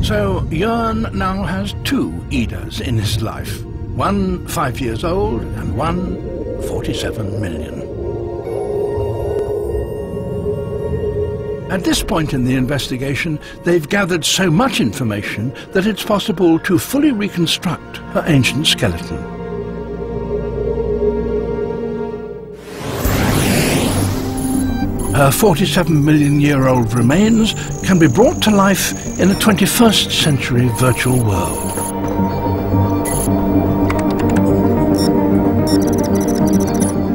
So Jörn now has two Idas in his life. One 5 years old and one 47 million. At this point in the investigation, they've gathered so much information that it's possible to fully reconstruct her ancient skeleton. Her 47-million-year-old remains can be brought to life in a 21st century virtual world.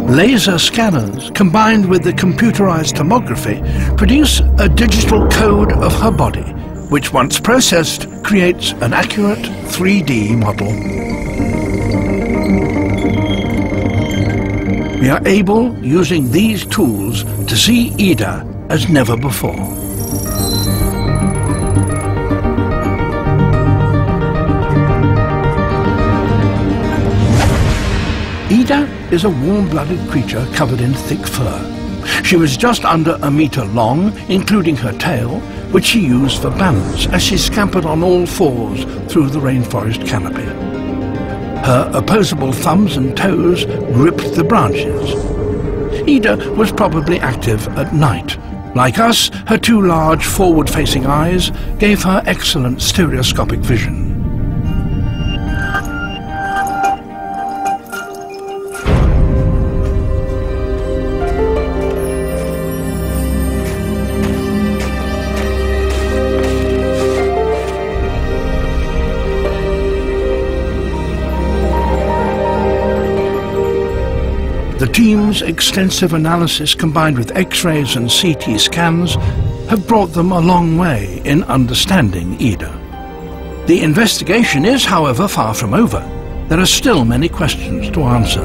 Laser scanners combined with the computerized tomography produce a digital code of her body, which once processed creates an accurate 3D model. We are able, using these tools, to see Ida as never before. Ida is a warm-blooded creature covered in thick fur. She was just under a meter long, including her tail, which she used for balance as she scampered on all fours through the rainforest canopy. Her opposable thumbs and toes gripped the branches. Ida was probably active at night. Like us, her two large forward-facing eyes gave her excellent stereoscopic vision. The team's extensive analysis combined with X-rays and CT scans have brought them a long way in understanding Ida. The investigation is, however, far from over. There are still many questions to answer.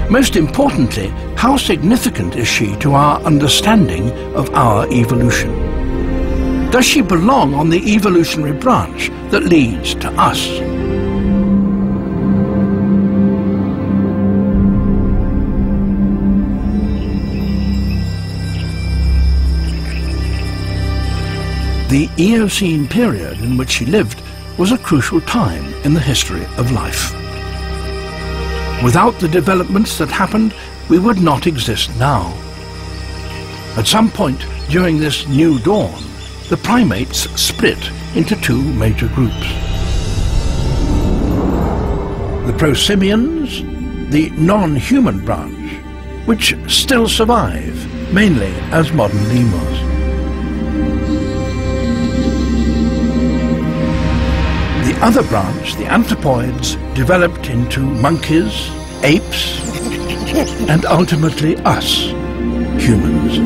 Most importantly, how significant is she to our understanding of our evolution? Does she belong on the evolutionary branch that leads to us? The Eocene period in which she lived was a crucial time in the history of life. Without the developments that happened, we would not exist now. At some point during this new dawn, the primates split into two major groups. The prosimians, the non-human branch, which still survive, mainly as modern lemurs. The other branch, the anthropoids, developed into monkeys, apes, and ultimately us, humans.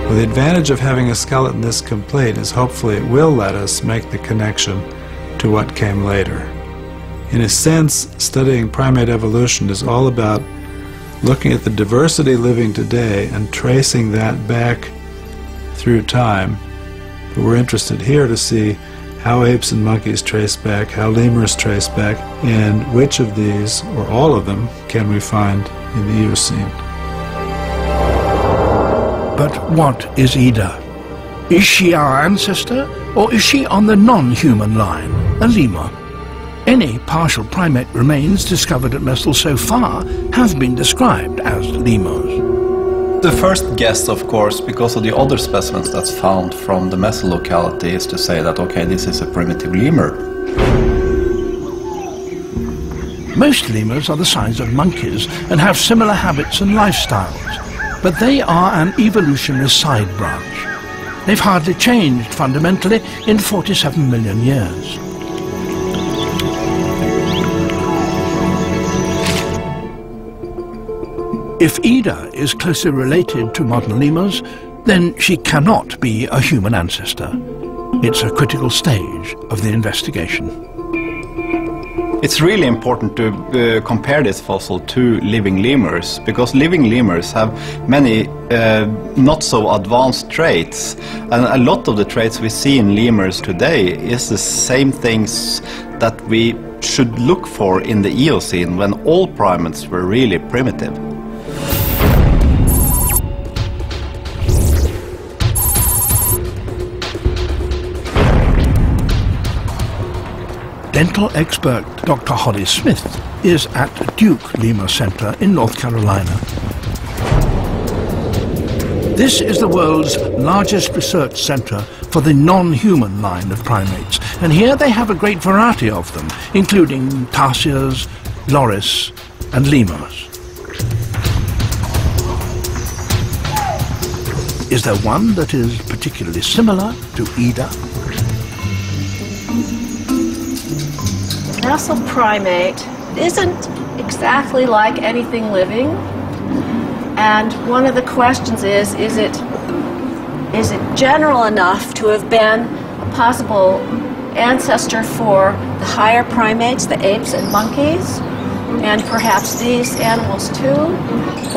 Well, the advantage of having a skeleton this complete is hopefully it will let us make the connection to what came later. In a sense, studying primate evolution is all about looking at the diversity living today and tracing that back through time. But we're interested here to see how apes and monkeys trace back, how lemurs trace back, and which of these, or all of them, can we find in the Eocene. But what is Ida? Is she our ancestor, or is she on the non-human line, a lemur? Any partial primate remains discovered at Messel so far have been described as lemurs. The first guess, of course, because of the other specimens that's found from the Messel locality, is to say that, okay, this is a primitive lemur. Most lemurs are the size of monkeys and have similar habits and lifestyles, but they are an evolutionary side branch. They've hardly changed fundamentally in 47 million years. If Ida is closely related to modern lemurs, then she cannot be a human ancestor. It's a critical stage of the investigation. It's really important to compare this fossil to living lemurs, because living lemurs have many not so advanced traits, and a lot of the traits we see in lemurs today is the same things that we should look for in the Eocene when all primates were really primitive. Dental expert Dr. Holly Smith is at Duke Lemur Center in North Carolina. This is the world's largest research center for the non-human line of primates, and here they have a great variety of them, including tarsiers, loris, and lemurs. Is there one that is particularly similar to Ida? Nestle primate isn't exactly like anything living, and one of the questions is it general enough to have been a possible ancestor for the higher primates, the apes and monkeys, and perhaps these animals too,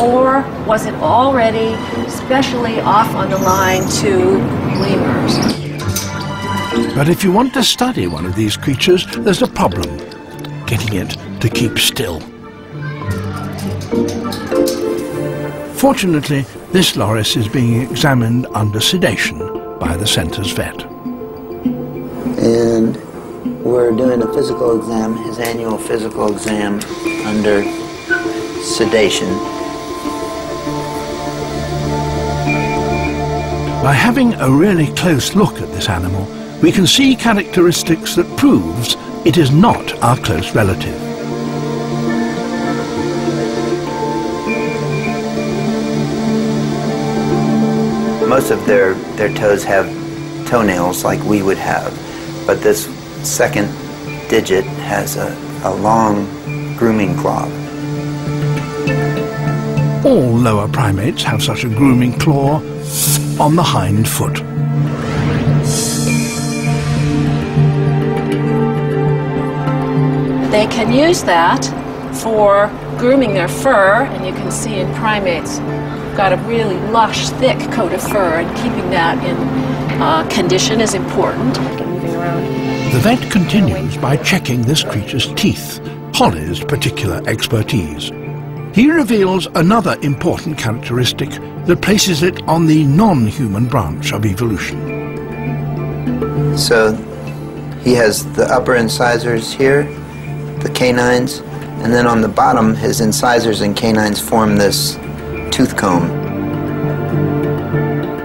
or was it already especially off on the line to lemurs? But if you want to study one of these creatures, there's a problem: getting it to keep still. Fortunately, this loris is being examined under sedation by the center's vet. And we're doing a physical exam, his annual physical exam under sedation. By having a really close look at this animal, we can see characteristics that proves it is not our close relative. Most of their toes have toenails like we would have, but this second digit has a long grooming claw. All lower primates have such a grooming claw on the hind foot. They can use that for grooming their fur, and you can see in primates got a really lush, thick coat of fur, and keeping that in condition is important. Moving around. The vet continues by checking this creature's teeth, Holly's particular expertise. He reveals another important characteristic that places it on the non-human branch of evolution. So he has the upper incisors here, the canines, and then on the bottom his incisors and canines form this tooth comb.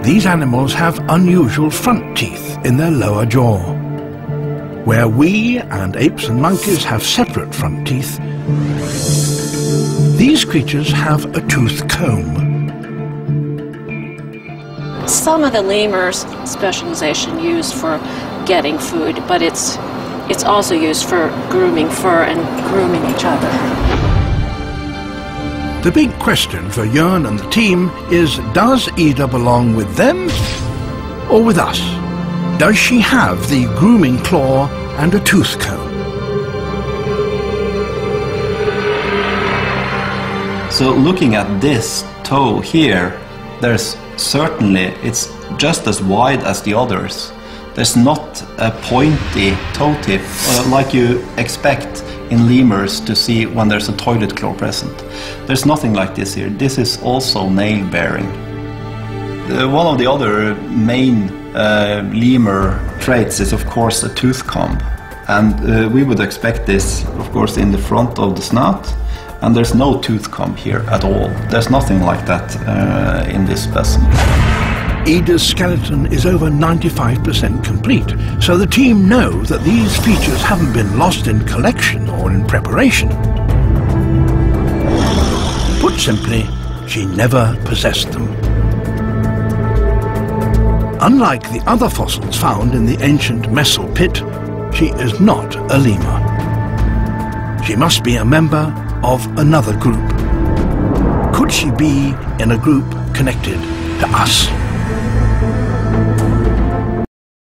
These animals have unusual front teeth in their lower jaw. Where we and apes and monkeys have separate front teeth, these creatures have a tooth comb. Some of the lemurs' specialization used for getting food, but it's also used for grooming fur and grooming each other. The big question for Jörn and the team is, does Ida belong with them or with us? Does she have the grooming claw and a tooth comb? So looking at this toe here, there's certainly, it's just as wide as the others. There's not a pointy toe tip like you expect in lemurs to see when there's a toilet claw present. There's nothing like this here. This is also nail bearing. One of the other main lemur traits is of course a tooth comb, and we would expect this of course in the front of the snout, and there's no tooth comb here at all. There's nothing like that in this specimen. Ida's skeleton is over 95% complete, so the team know that these features haven't been lost in collection or in preparation. Put simply, she never possessed them. Unlike the other fossils found in the ancient Messel pit, she is not a lemur. She must be a member of another group. Could she be in a group connected to us?